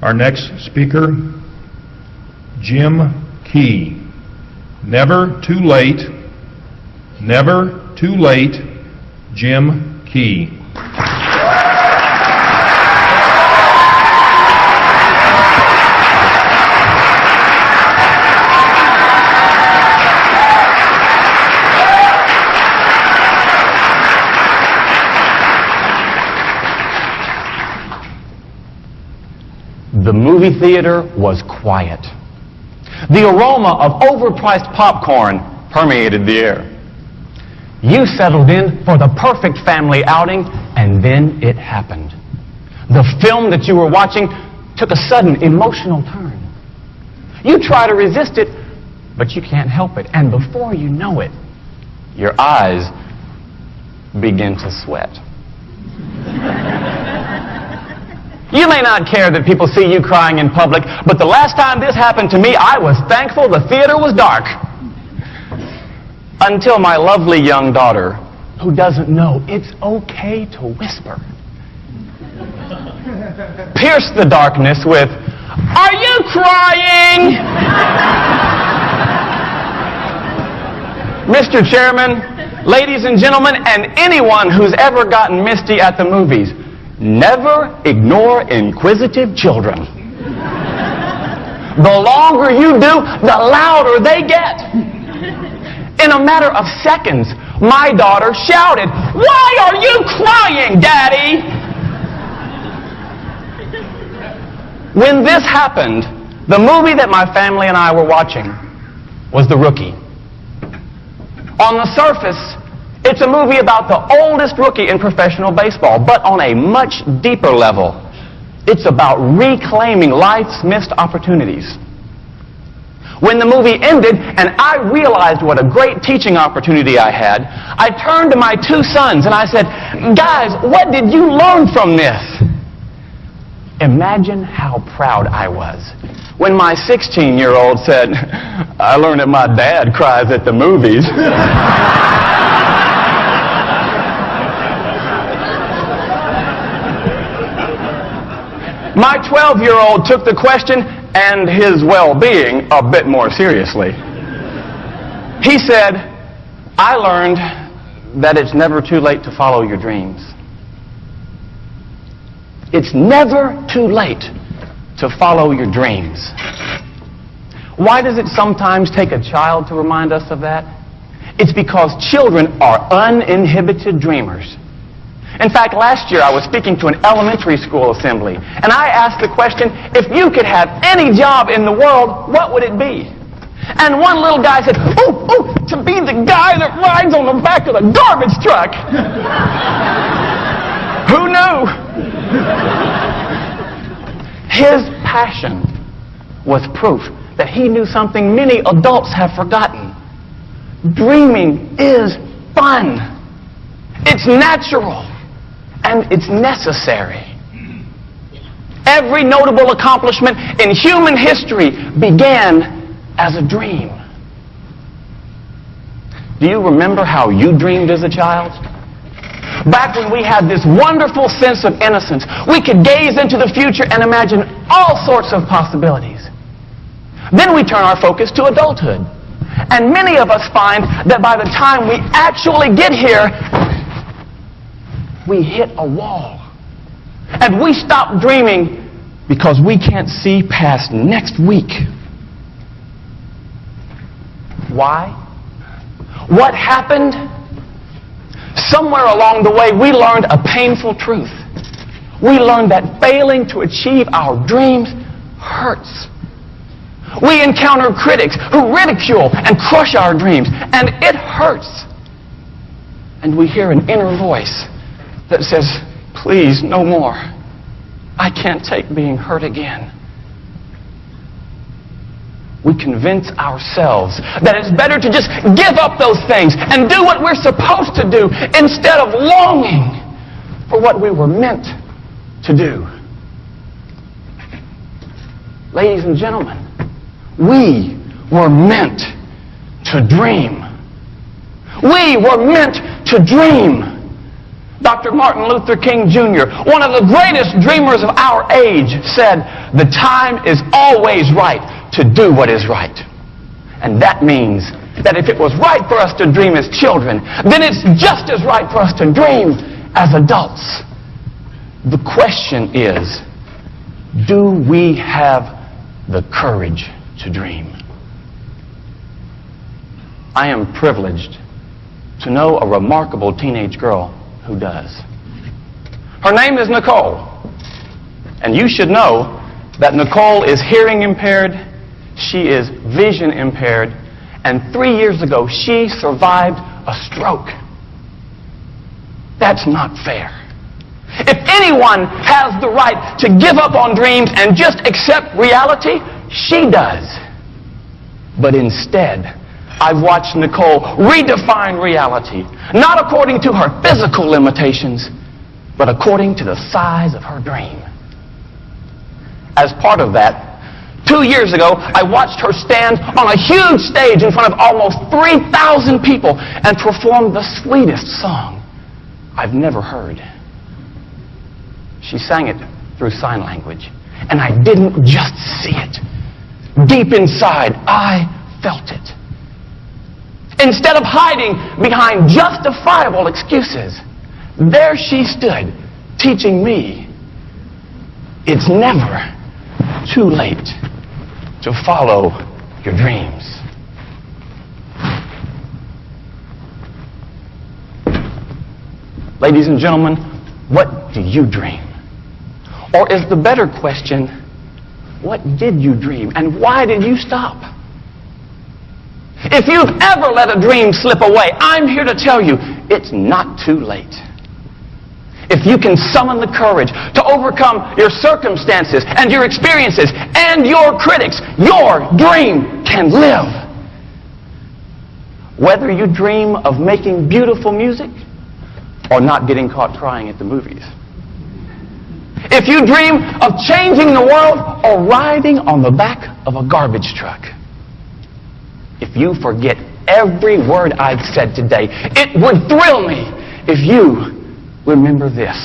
Our next speaker, Jim Key. Never too late. Never too late. Jim Key. The movie theater was quiet. The aroma of overpriced popcorn permeated the air. You settled in for the perfect family outing, and then it happened. The film that you were watching took a sudden emotional turn. You try to resist it, but you can't help it. And before you know it, your eyes begin to sweat. You may not care that people see you crying in public, but the last time this happened to me, I was thankful the theater was dark. Until my lovely young daughter, who doesn't know it's okay to whisper, pierced the darkness with, "Are you crying?" Mr. Chairman, ladies and gentlemen, and anyone who's ever gotten misty at the movies, never ignore inquisitive children. The longer you do, the louder they get. In a matter of seconds, my daughter shouted, "Why are you crying, Daddy?" When this happened, the movie that my family and I were watching was The Rookie. On the surface, it's a movie about the oldest rookie in professional baseball, but on a much deeper level, it's about reclaiming life's missed opportunities. When the movie ended and I realized what a great teaching opportunity I had, I turned to my two sons and I said, "Guys, what did you learn from this?" Imagine how proud I was when my 16-year-old said, "I learned that my dad cries at the movies." My 12-year-old took the question and his well-being a bit more seriously. He said, "I learned that it's never too late to follow your dreams." It's never too late to follow your dreams. Why does it sometimes take a child to remind us of that? It's because children are uninhibited dreamers. In fact, last year I was speaking to an elementary school assembly, and I asked the question, if you could have any job in the world, what would it be? And one little guy said, to be the guy that rides on the back of the garbage truck. Who knew? His passion was proof that he knew something many adults have forgotten. Dreaming is fun. It's natural. And it's necessary. Every notable accomplishment in human history began as a dream. Do you remember how you dreamed as a child? Back when we had this wonderful sense of innocence, we could gaze into the future and imagine all sorts of possibilities. Then we turn our focus to adulthood. And many of us find that by the time we actually get here, we hit a wall. And we stop dreaming because we can't see past next week. Why? What happened? Somewhere along the way, we learned a painful truth. We learned that failing to achieve our dreams hurts. We encounter critics who ridicule and crush our dreams, and it hurts. And we hear an inner voice that says, "Please, no more. I can't take being hurt again." We convince ourselves that it's better to just give up those things and do what we're supposed to do instead of longing for what we were meant to do. Ladies and gentlemen, we were meant to dream. We were meant to dream. Dr. Martin Luther King Jr., one of the greatest dreamers of our age, said, "The time is always right to do what is right." And that means that if it was right for us to dream as children, then it's just as right for us to dream as adults. The question is, do we have the courage to dream? I am privileged to know a remarkable teenage girl who does. Her name is Nicole. And you should know that Nicole is hearing impaired, she is vision impaired, and 3 years ago she survived a stroke. That's not fair. If anyone has the right to give up on dreams and just accept reality, she does. But instead, I've watched Nicole redefine reality, not according to her physical limitations, but according to the size of her dream. As part of that, 2 years ago, I watched her stand on a huge stage in front of almost 3,000 people and perform the sweetest song I've never heard. She sang it through sign language, and I didn't just see it. Deep inside, I felt it. Instead of hiding behind justifiable excuses, there she stood, teaching me it's never too late to follow your dreams. Ladies and gentlemen, what do you dream? Or is the better question, what did you dream and why did you stop? If you've ever let a dream slip away, I'm here to tell you it's not too late. If you can summon the courage to overcome your circumstances and your experiences and your critics, your dream can live. Whether you dream of making beautiful music or not getting caught crying at the movies. If you dream of changing the world or riding on the back of a garbage truck. If you forget every word I've said today, it would thrill me if you remember this.